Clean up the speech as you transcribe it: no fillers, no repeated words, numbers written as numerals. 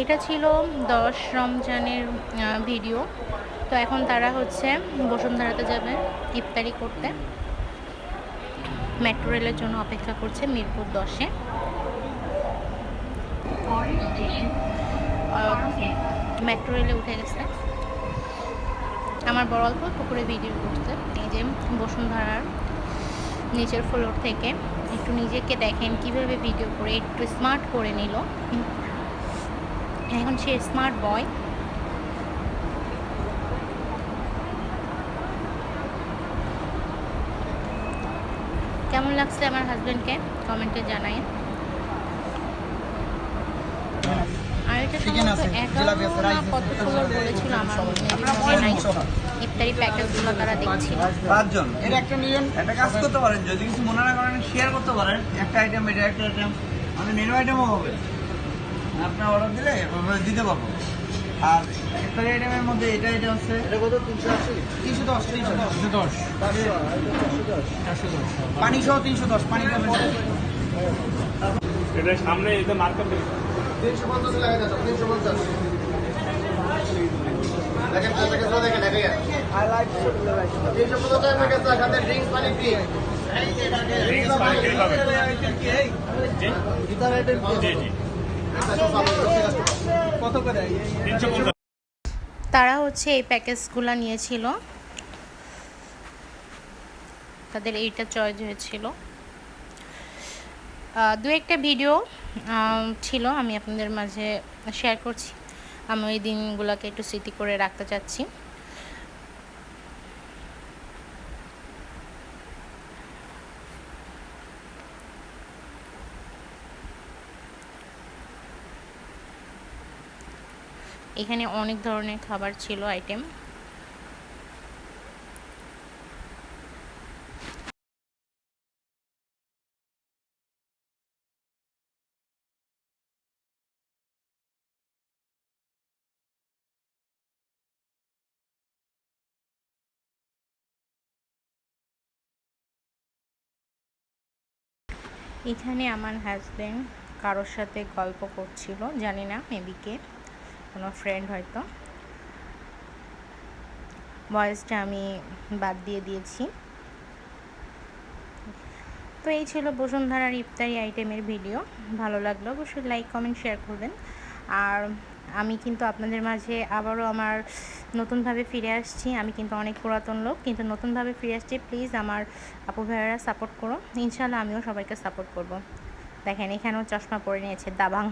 এটা ছিল 10 রমজানের ভিডিও। তো এখন তারা হচ্ছে বসুন্ধরাতে যাবে ইফতারি করতে, মেট্রো রেলের জন্য অপেক্ষা করছে মিরপুর 10-এ। মেট্রো রেলে উঠে গেছে। আমার বড় অল্প পুকুরে ভিডিও করছে। এই যে বসুন্ধরার নিচের ফ্লোর থেকে একটু নিজেকে দেখেন কিভাবে ভিডিও করে একটু স্মার্ট করে নিল। এখন সে স্মার্ট বয়। কেমন লাগছে আমার হাজব্যান্ডকে কমেন্টে জানাই। আর এটা সম্ভবত 11 না কত ফ্লোর বলেছিল আমার মনে নাই। ইফতারি প্যাকেজগুলো তারা দেখছিল। 5 জন এর একটা নিয়েন, একটা কাজ করতে পারেন, যদি কিছু মনে না করেন শেয়ার করতে পারেন। একটা আইটেম, এটা একটা আইটেম, আমাদের মেনু আইটেমও হবে, আপনার অর্ডার দিলে দিতে পারবো। আর ইফতারি আইটেমের মধ্যে এটা হচ্ছে এটা কত 310 পানি সহ 310 পানি এটা সামনে এটা মার্কেট 350 লাগা যাচ্ছে 350 দেখেন দেখেন আই লাইক 350 টাকা প্যাকেজ সাথে ড্রিঙ্কস পানি ফ্রি। ড্রিঙ্কস পানি ফ্রি পাবেন। জি গীতার আইটেম জি জি কত করে 350। তারা হচ্ছে এই প্যাকেজগুলো নিয়েছিল, তাদের এইটা চয়েস হয়েছিল। দু একটা ভিডিও ছিল, আমি আপনাদের মাঝে শেয়ার করছি। আমি ওই দিনগুলোকে একটু স্মৃতি করে রাখতে চাচ্ছি। এখানে অনেক ধরনের খাবার ছিল, আইটেম। এখানে আমার হাজব্যান্ড কারোর সাথে গল্প করছিল, জানি না মেবি কে, কোনো ফ্রেন্ড হয়তো। ভয়েসটা আমি বাদ দিয়ে দিয়েছি। তো এই ছিল বসুন্ধরার ইফতারি আইটেমের ভিডিও। ভালো লাগলো অবশ্যই লাইক কমেন্ট শেয়ার করবেন। আর আমি কিন্তু আপনাদের মাঝে আবারও আমার নতুনভাবে ফিরে আসছি। আমি কিন্তু অনেক পুরাতন লোক, কিন্তু নতুনভাবে ফিরে আসছি। প্লিজ আমার আপু ভাইয়েরা সাপোর্ট করো, ইনশাল্লাহ আমিও সবাইকে সাপোর্ট করব। দেখেন এখানেও চশমা পরে নিয়েছে দাবাং।